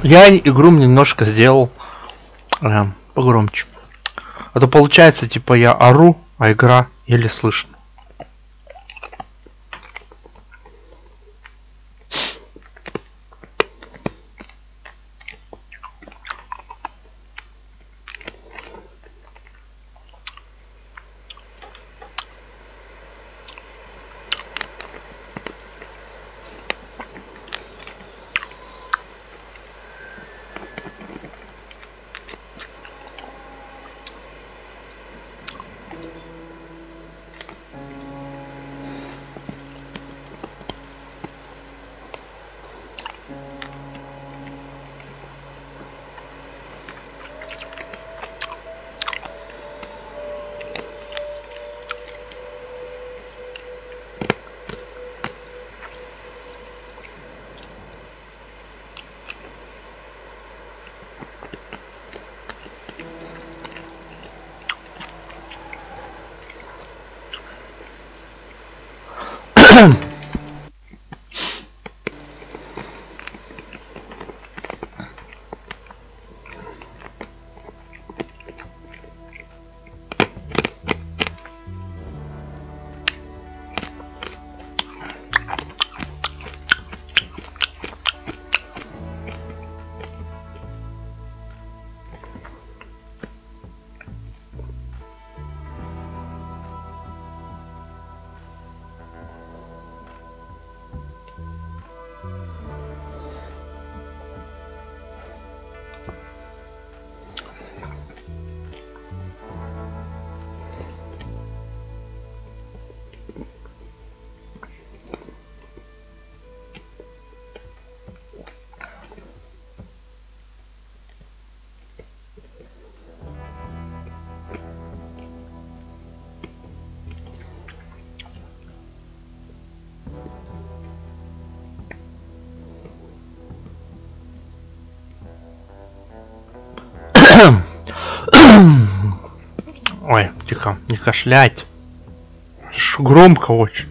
Я игру немножко сделал погромче. А то получается, типа, я ору, а игра еле слышно. Ой, тихо, не кашлять. Громко очень.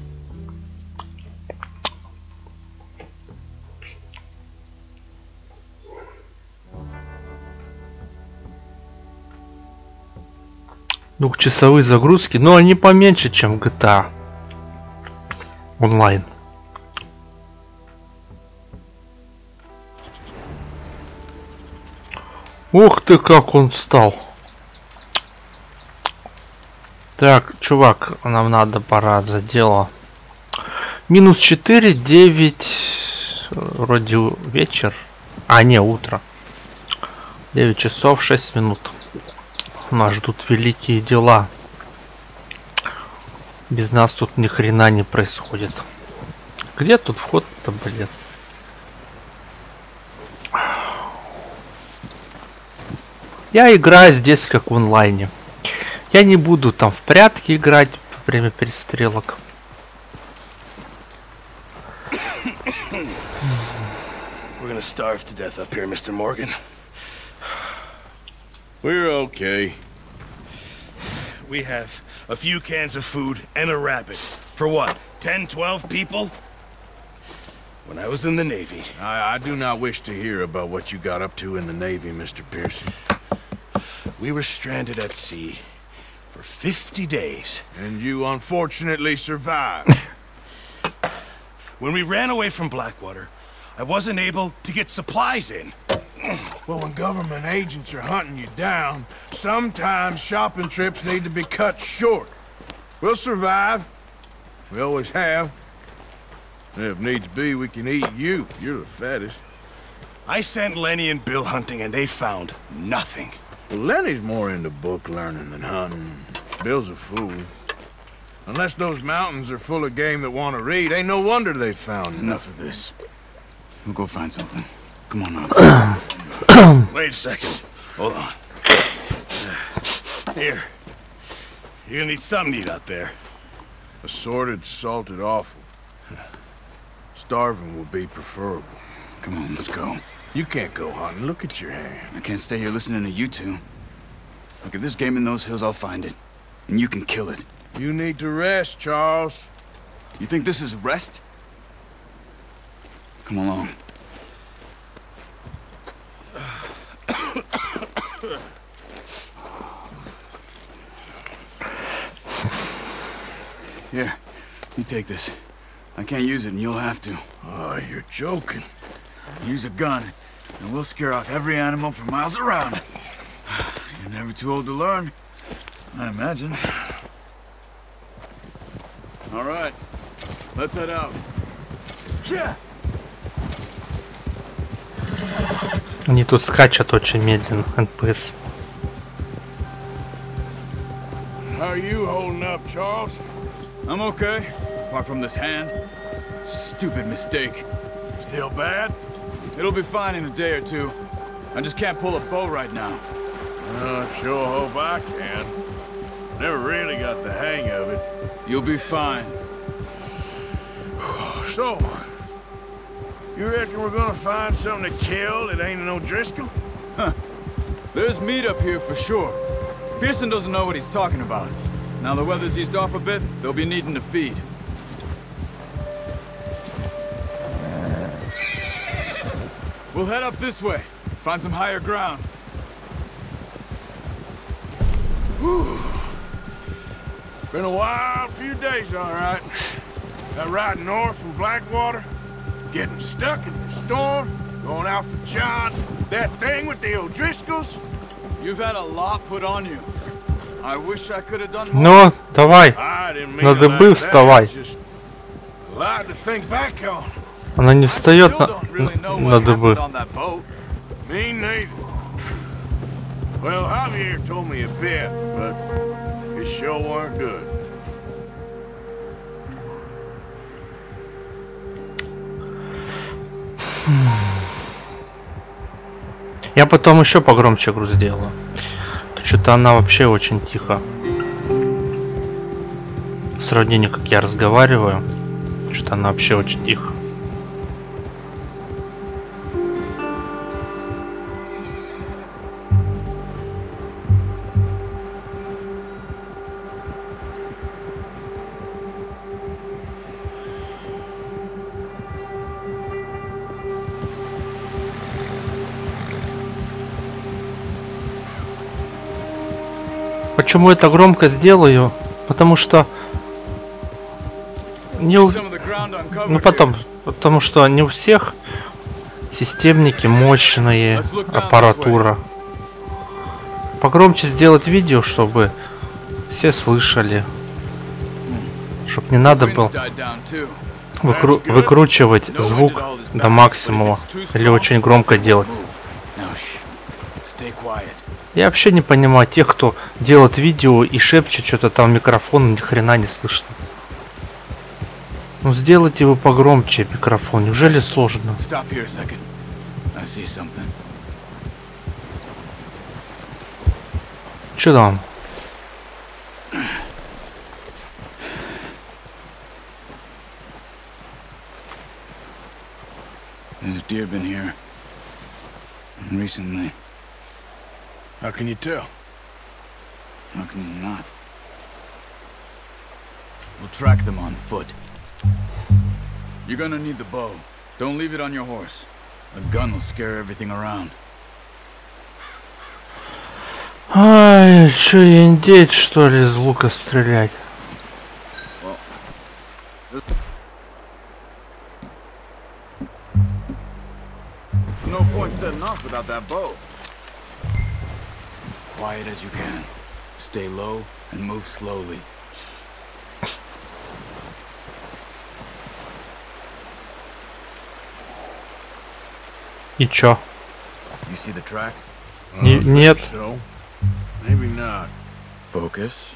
Двухчасовые загрузки, но они поменьше, чем GTA онлайн. Ух ты, как он встал. Так, чувак, нам надо, пора за дело. Минус 4, 9, вроде вечер. А, не, утро. 9 часов 6 минут. Нас ждут великие дела. Без нас тут ни хрена не происходит. Где тут вход-то, блин? Я играю здесь как в онлайне. Я не буду там в прятки играть во время перестрелок. We're gonna starve to death up here, Mr. Morgan. We're okay. We have a few cans of food and a rabbit. For what? 10, 12 people? When I was in the Navy. I do not wish to hear about what you got up to in the Navy, Mr. Pearson. We were stranded at sea for 50 days. And you unfortunately survived. When we ran away from Blackwater, I wasn't able to get supplies in. Well, when government agents are hunting you down, sometimes shopping trips need to be cut short. We'll survive. We always have. And if needs be, we can eat you. You're the fattest. I sent Lenny and Bill hunting and they found nothing. Well, Lenny's more into book learning than hunting. Bill's a fool. Unless those mountains are full of game that want to read, ain't no wonder they found Enough of this. We'll go find something. Come on now. Wait a second. Hold on. Here. You're gonna need something to eat out there. Assorted, salted offal. Starving will be preferable. Come on, let's go. You can't go hunting. Look at your hand. I can't stay here listening to you two. Look, if there's game in those hills, I'll find it. And you can kill it. You need to rest, Charles. You think this is rest? Come along. Here, you take this. I can't use it, and you'll have to. Oh, you're joking. Use a gun, and we'll scare off every animal for miles around. You're never too old to learn, I imagine. All right, let's head out. Yeah. Они тут скачут очень медленно, NPS. How are you holding up, Charles? I'm okay, apart from this hand. Stupid mistake. Still bad? It'll be fine in a day or two. I just can't pull a bow right now. I sure hope I can. Never really got the hang of it. You'll be fine. So, you reckon we're gonna find something to kill that ain't an O'Driscoll? Huh. There's meat up here for sure. Pearson doesn't know what he's talking about. Now the weather's eased off a bit, they'll be needing to feed. We'll head up this way. Find some higher ground. Whew. Been a wild few days, all right. That ride north from Blackwater, getting stuck in the storm, going out for John, that thing with the O'Driscolls. You've had a lot put on you. I wish I could have done more. Ну, давай. I didn't mean На it дыбы like that. вставай. Just a lot to think back on. Она не встает Still don't really know на what дыбы. happened on that boat. Me neither. Well, Javier told me a bit, but it sure weren't good. Я потом еще погромче игру сделаю. Что-то она вообще очень тихо. В сравнении, как я разговариваю, что-то она вообще очень тихо. Почему это громко сделаю? Потому что не у... ну потому что не у всех системники мощные, аппаратура. Погромче сделать видео, чтобы все слышали, чтобы не надо было выкручивать звук до максимума или очень громко делать. Я вообще не понимаю тех, кто делает видео и шепчет что-то там в микрофон, ни хрена не слышно. Ну сделайте вы погромче микрофон, неужели сложно? Что там? There's deer been here recently. How can you tell? How can you not? We'll track them on foot. You're gonna need the bow. Don't leave it on your horse. A gun will scare everything around. Ай, что, индейец, что ли, из лука стрелять? No point setting off without that bow. Quiet as you can. Stay low and move slowly. И чё? You see the tracks? Нет. So. Maybe not. Focus.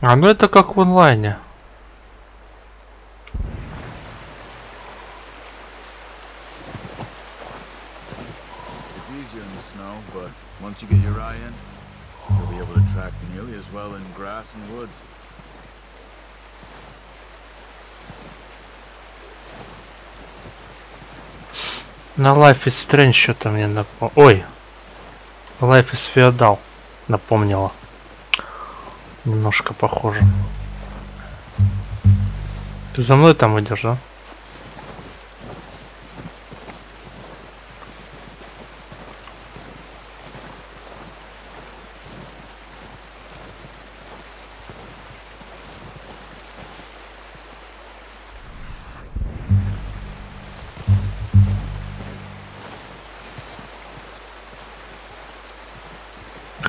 А, ну это как в онлайне. It's easier in the snow, but once you get your eye in, you'll be able to track nearly as well in grass and woods. На Life is Strange что-то мне напомнило. Ой! Life is Feudal напомнила. Немножко похоже. Ты за мной там идешь, да?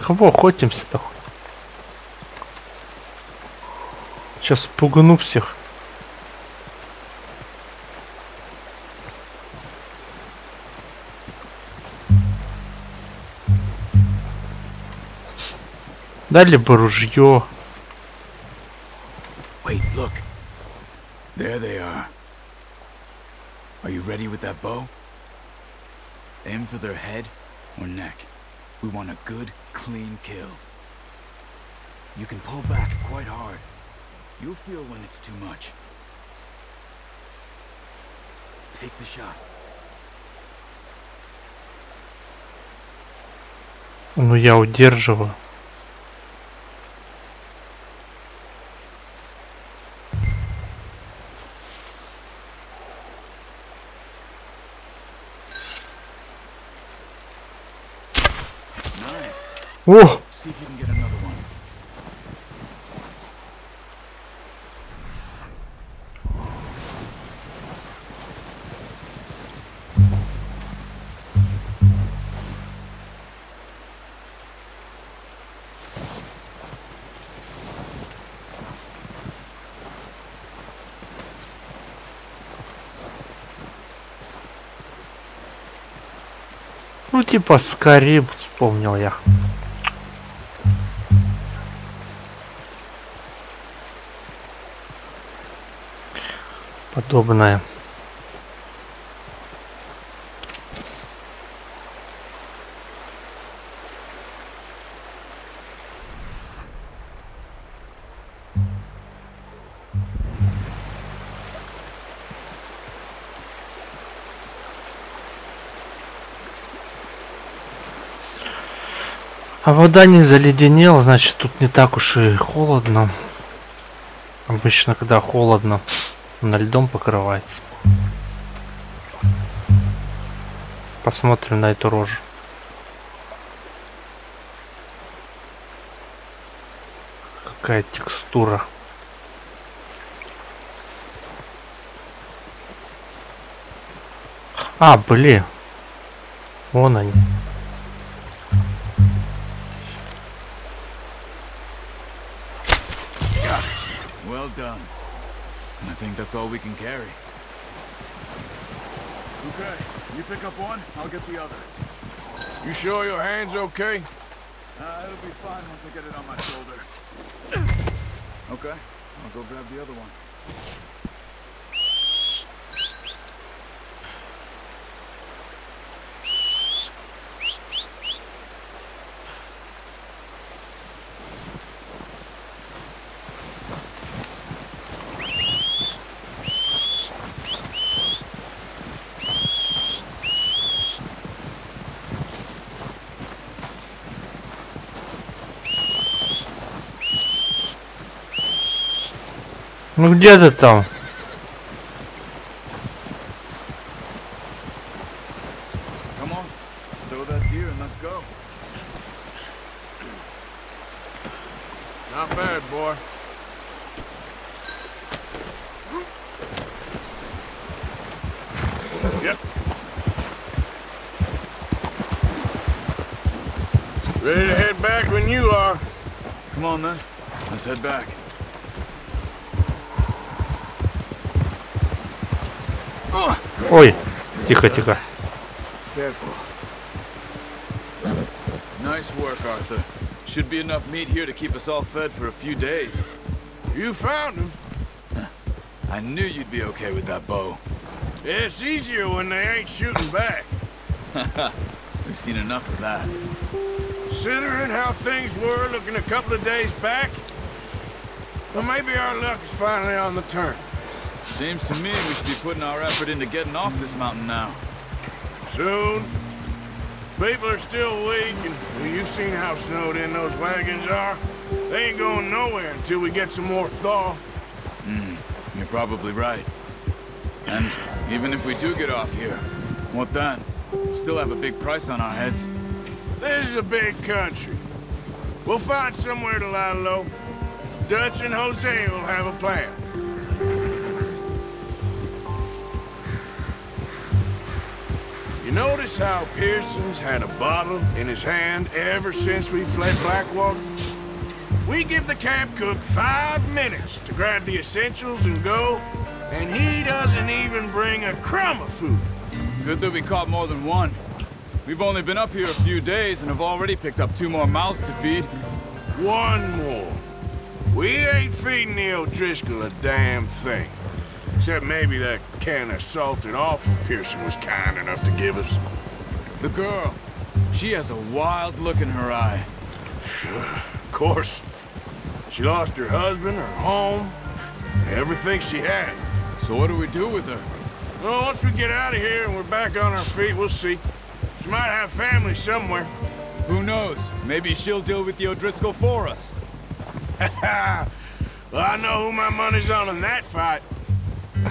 Кого охотимся-то? Сейчас пугану всех. Дали бы ружье. Wait, look. There they are. Are you ready with that bow? Aim for their head or neck. We want a good, clean kill. You can pull back quite hard. You'll feel when it's too much. Take the shot. Ну я удерживаю. О! See if you can get another one. Ну типа Скариб, вспомнил я. Подобное. А вода не заледенела, значит тут не так уж и холодно. Обычно, когда холодно, она льдом покрывается. Посмотрим на эту рожу. Какая текстура. А, блин. Вон они. Well done. I think that's all we can carry. Okay, you pick up one, I'll get the other. You sure your hand's okay? It'll be fine once I get it on my shoulder. Okay, I'll go grab the other one. Ну где ты там? Come on, throw that deer and let's go. Not bad, boy. Yep. Ready to head back when you are. Come on then, let's head back. Ой, тихо, тихо. Careful. Nice work, Arthur. Should be enough meat here to keep us all fed for a few days. You found him. I knew you'd be okay with that bow. Yeah, it's easier when they ain't shooting back. We've seen enough of that. Considering how things were looking a couple of days back, well, maybe our luck is finally on the turn. Seems to me we should be putting our effort into getting off this mountain now. Soon. People are still weak, and well, you've seen how snowed in those wagons are. They ain't going nowhere until we get some more thaw. You're probably right. And even if we do get off here, what then? We'll still have a big price on our heads. This is a big country. We'll find somewhere to lie low. Dutch and Jose will have a plan. You notice how Pearson's had a bottle in his hand ever since we fled Blackwater? We give the camp cook 5 minutes to grab the essentials and go, and he doesn't even bring a crumb of food. Good that we caught more than one. We've only been up here a few days and have already picked up 2 more mouths to feed. 1 more. We ain't feeding the O'Driscoll a damn thing. Except maybe that can of salted offal Pearson was kind enough to give us. The girl, she has a wild look in her eye. Of course. She lost her husband, her home, everything she had. So what do we do with her? Well, once we get out of here and we're back on our feet, we'll see. She might have family somewhere. Who knows? Maybe she'll deal with the O'Driscoll for us. Well, I know who my money's on in that fight.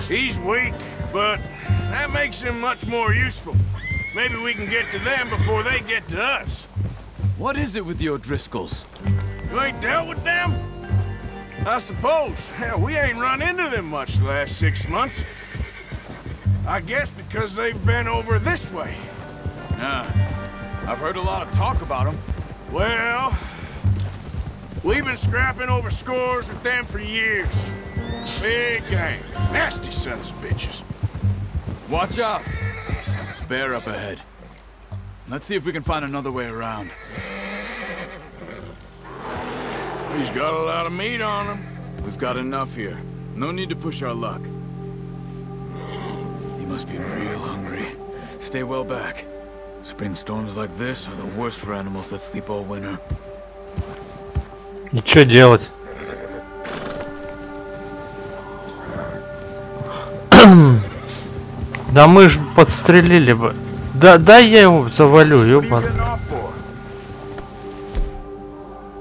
He's weak, but that makes him much more useful. Maybe we can get to them before they get to us. What is it with the O'Driscolls? You ain't dealt with them? I suppose. Hell, we ain't run into them much the last 6 months. I guess because they've been over this way. Yeah, I've heard a lot of talk about them. Well, we've been scrapping over scores with them for years. Big gang. Nasty sons of bitches. Watch out! Bear up ahead. Let's see if we can find another way around. He's got a lot of meat on him. We've got enough here. No need to push our luck. He must be real hungry. Stay well back. Spring storms like this are the worst for animals that sleep all winter. И что делать? Да мы ж подстрелили бы. Да, дай я его завалю, ёбан.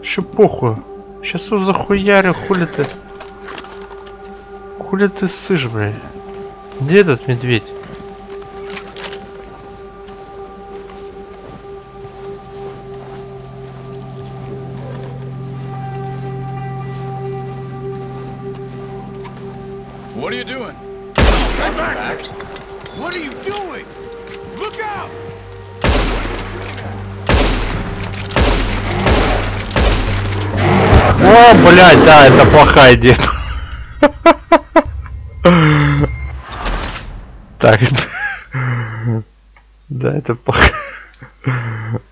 Еще похуй. Сейчас его захуярю, хули ты. Хули ты ссышь, блядь. Где этот медведь? What are you doing? Get back! What are you doing? Look out! О, блядь, да, это плохая идея. Так. Да, это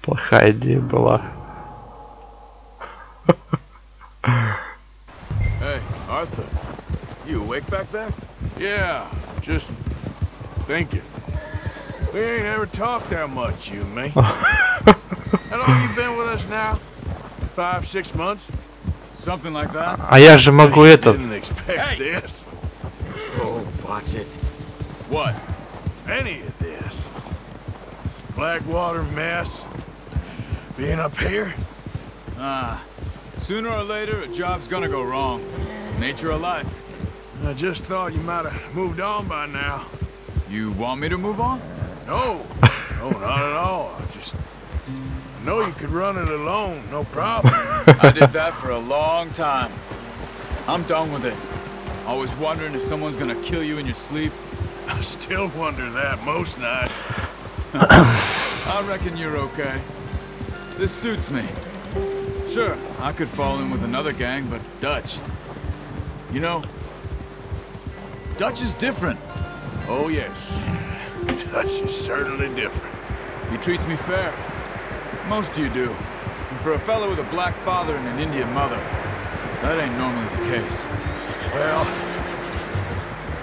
плохая идея была. Hey, Arthur. You awake back there? Yeah, just thinking. We ain't ever talked that much, you and me. How long you been with us now? 5, 6 months? Something like that? А я же могу этот. Didn't expect this. Oh, watch it. What? Any of this. Blackwater mess. Being up here. Sooner or later, a job's gonna go wrong. Nature of life. I just thought you might have moved on by now. You want me to move on? No. No, not at all. I know you could run it alone, no problem. I did that for a long time. I'm done with it. Always wondering if someone's gonna kill you in your sleep. I still wonder that most nights. I reckon you're okay. This suits me. Sure, I could fall in with another gang, but Dutch... You know, Dutch is different. Oh, yes. Dutch is certainly different. He treats me fair. Most of you do. And for a fellow with a black father and an Indian mother, that ain't normally the case. Well,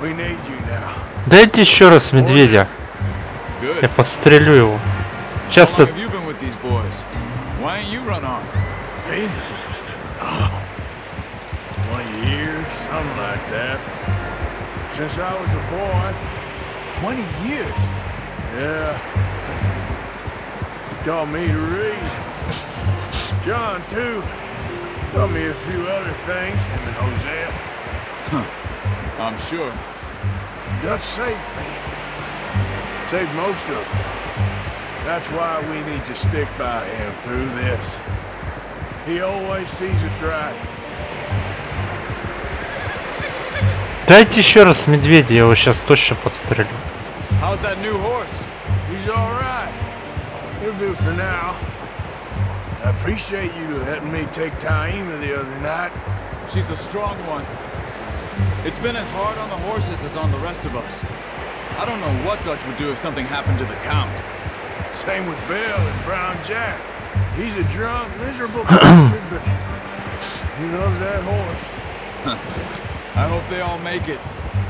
we need you now. Дайте еще раз медведя. Good. Я подстрелю его. How Часто. long have you been with these boys? Why ain't you run off? Me? Oh, 20 years, something like that. Since I was a boy. 20 years? Yeah. He taught me to read. John, too. Taught me a few other things, him and Hosea. I'm sure. Dutch saved me. Saved most of us. That's why we need to stick by him through this. He always sees us right. Дайте еще раз медведя, я его сейчас точно подстрелю. How's that new horse? He's She's all right. He'll do for now. I appreciate you letting me take Taima the other night. She's a strong one. It's been as hard on the horses as on the rest of us. I don't know what Dutch would do if something happened to the Count. Same with Bill and Brown Jack. He's a drunk, miserable bastard, but he loves that horse. I hope they all make it.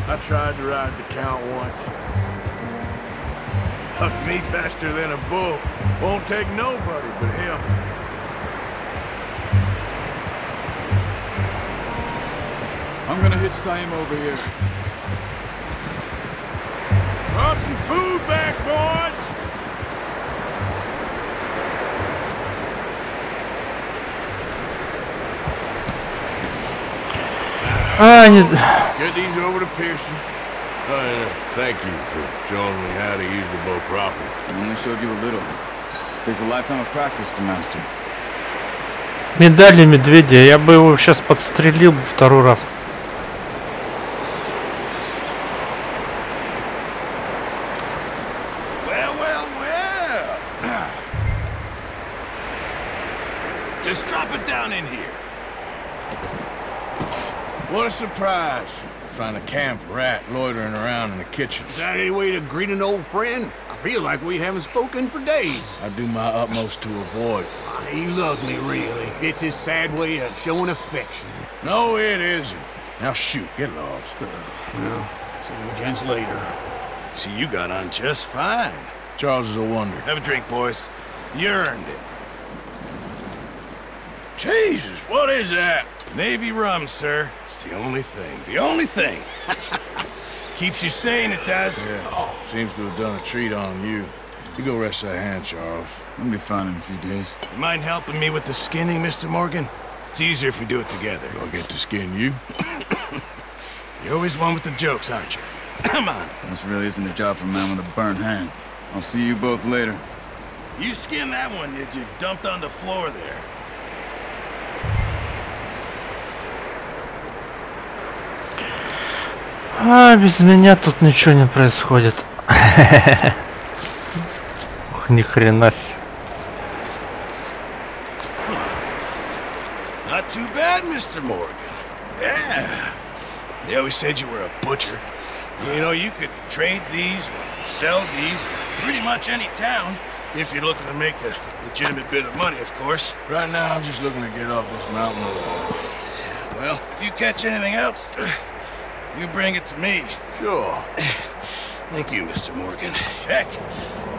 I tried to ride the Count once. Hucked me faster than a bull. Won't take nobody but him. I'm gonna hitch Taima over here. Brought some food back, boys! Не... Get these over to Pearson. Thank you for showing me how to use the bow properly. I only showed you a little. Takes a lifetime of practice to master. Медали медведя, я бы его сейчас подстрелил второй раз. Just drop it down in here. What a surprise. Find a camp rat loitering around in the kitchen. Is that any way to greet an old friend? I feel like we haven't spoken for days. I do my utmost to avoid. He loves me, really. It's his sad way of showing affection. No, it isn't. Now shoot, get lost. Well, see you gents later. See, you got on just fine. Charles is a wonder. Have a drink, boys. You earned it. Jesus, what is that? Navy rum, sir. It's the only thing. The only thing. Keeps you sane, it does. Yeah, seems to have done a treat on you. You go rest that hand, Charles. I'll be fine in a few days. You mind helping me with the skinning, Mr. Morgan? It's easier if we do it together. Do I get to skin you? You're always one with the jokes, aren't you? Come on. This really isn't a job for a man with a burnt hand. I'll see you both later. You skinned that one that you dumped on the floor there. А, без меня тут ничего не происходит. Ох, ни хрена себе. Not too bad, Mr. Morgan. Yeah. They always said you were a butcher. You know, you could trade these, or sell these, pretty much any town, if you're looking to make a legitimate bit of money, of course. Right now, I'm just looking to get off this mountain alive. Well, if you catch anything else, you bring it to me. Sure. Thank you, Mr. Morgan. Heck,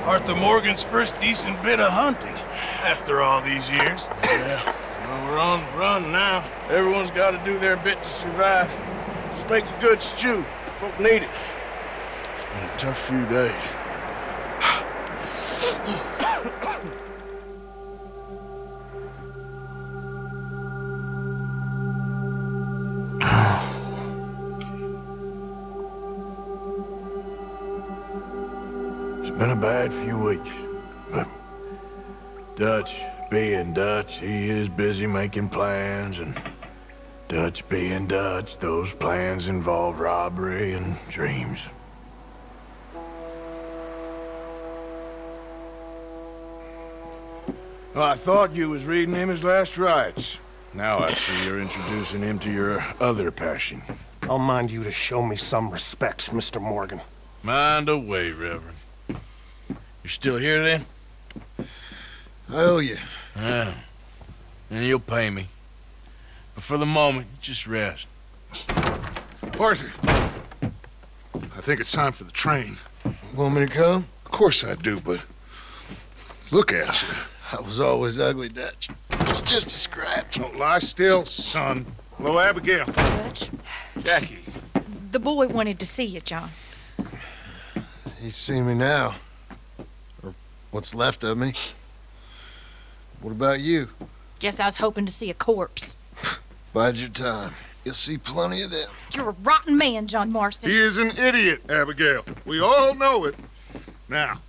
Arthur Morgan's first decent bit of hunting, after all these years. Yeah. Well, we're on the run now. Everyone's got to do their bit to survive. Just make a good stew. Folk need it. It's been a tough few days. It's been a bad few weeks, but Dutch being Dutch, he is busy making plans, and Dutch being Dutch, those plans involve robbery and dreams. Well, I thought you was reading him his last rites. Now I see you're introducing him to your other passion. I'll mind you to show me some respect, Mr. Morgan. Mind away, Reverend. You're still here, then? I owe you. Yeah. And you'll pay me. But for the moment, just rest. Arthur, I think it's time for the train. Want me to come? Of course I do, but look at you. I was always ugly, Dutch. It's just a scratch. Don't lie still, son. Hello, Abigail. Dutch, Jackie. the boy wanted to see you, John. He's seen me now. Or what's left of me. What about you? Guess I was hoping to see a corpse. Bide your time. You'll see plenty of them. You're a rotten man, John Marston. He is an idiot, Abigail. We all know it. Now,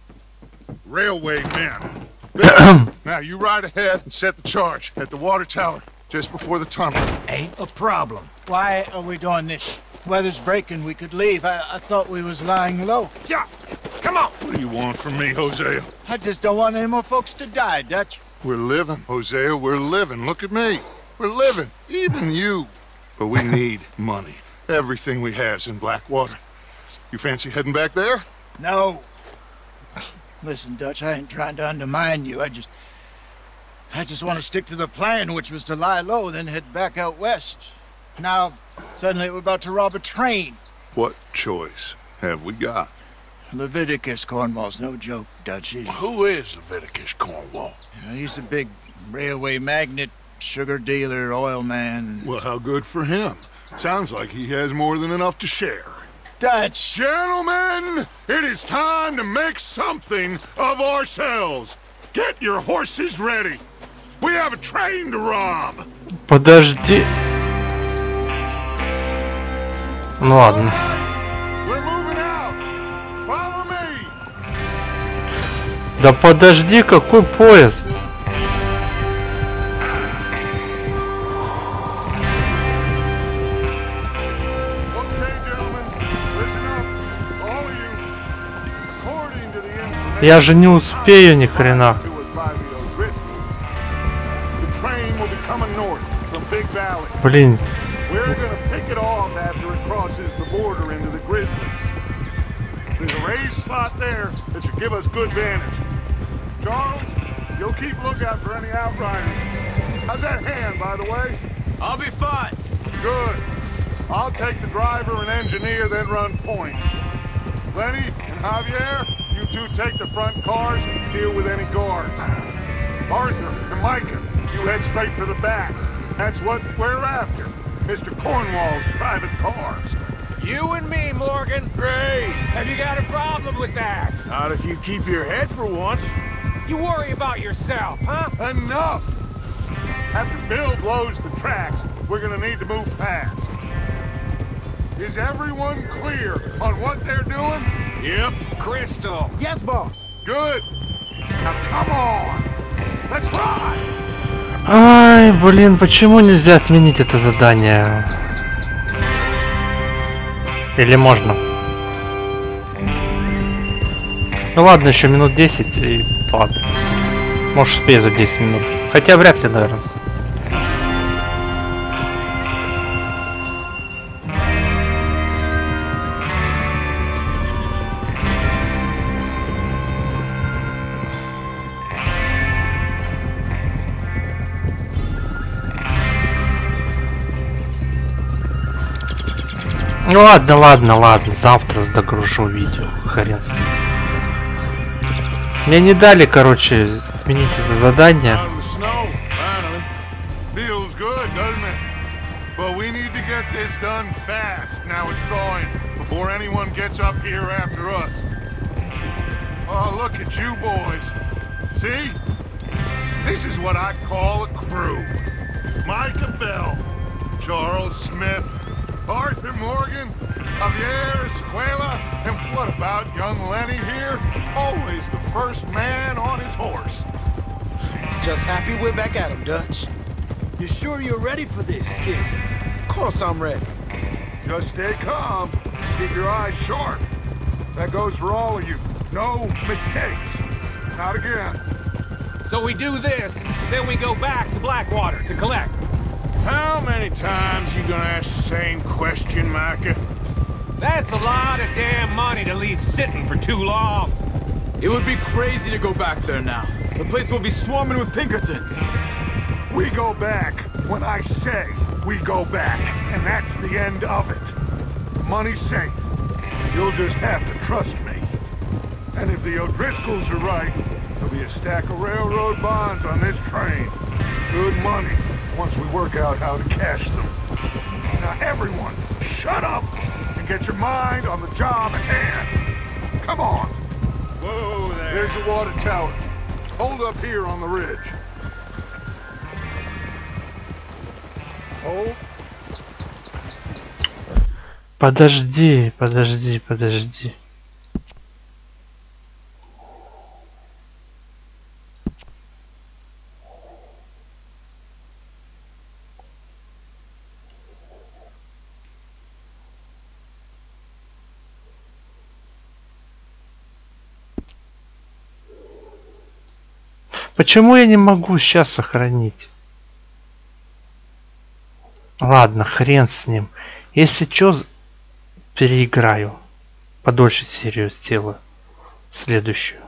railway men. Now, you ride ahead and set the charge at the water tower just before the tunnel. Ain't a problem. Why are we doing this? Weather's breaking, we could leave. I thought we was lying low. Yeah. Come on! What do you want from me, Hosea? I just don't want any more folks to die, Dutch. We're living, Hosea, we're living. Look at me. We're living. Even you. But we need money. Everything we has in Blackwater. You fancy heading back there? No. Listen, Dutch, I ain't trying to undermine you. I just want to stick to the plan, which was to lie low, then head back out west. Now, suddenly we're about to rob a train. What choice have we got? Leviticus Cornwall's no joke, Dutch. Who is Leviticus Cornwall? He's a big railway magnate, sugar dealer, oil man. Well, how good for him. Sounds like he has more than enough to share. Dutch! Gentlemen, it is time to make something of ourselves. Get your horses ready. We have a train to rob. Подожди. Ну ладно. We're moving out. Follow me. Да подожди, какой поезд? Я же не успею ни хрена. Блин. We're gonna pick it off after it crosses the border into the Grizzlies. There's a raised spot there that should give us good vantage. Charles, you'll keep lookout for any outriders. How's that hand, by the way? I'll be fine. Good. I'll take the driver and engineer, then run point. Lenny and Javier, you two take the front cars and deal with any guards. Arthur and Micah, you head straight for the back. That's what we're after. Mr. Cornwall's private car. You and me, Morgan. Great. Have you got a problem with that? Not if you keep your head for once. You worry about yourself, huh? Enough! After Bill blows the tracks, we're gonna need to move fast. Is everyone clear on what they're doing? Yep. Crystal. Yes, boss. Good. Now come on. Let's ride. Ай, блин, почему нельзя отменить это задание? Или можно? Ну ладно, еще минут 10 и ладно. Может, успею за 10 минут. Хотя вряд ли, наверное. Ну ладно, завтра догружу видео, хрен с ним. Мне не дали, короче, отменить это задание. Feels good, doesn't it? But we need to get this done fast. Now it's thawing before anyone gets up here after us. Oh, look at you boys. See? This is what I call a crew. Micah Bell, Charles Smith, Arthur Morgan, Javier Escuela, and what about young Lenny here? Always the first man on his horse. Just happy we're back at him, Dutch. You sure you're ready for this, kid? Of course I'm ready. Just stay calm. Keep your eyes sharp. That goes for all of you. No mistakes. Not again. So we do this, then we go back to Blackwater to collect. How many times you gonna ask the same question, Micah? That's a lot of damn money to leave sitting for too long. It would be crazy to go back there now. The place will be swarming with Pinkertons. We go back when I say we go back, and that's the end of it. The money's safe. You'll just have to trust me. And if the O'Driscolls are right, there'll be a stack of railroad bonds on this train. Good money, once we work out how to cash them. Now everyone, shut up and get your mind on the job at hand. Come on. Whoa there. There's the water tower. Hold up here on the ridge. Hold. Подожди. Почему я не могу сейчас сохранить? Ладно, хрен с ним. Если чё, переиграю. Подольше серию сделаю. Следующую.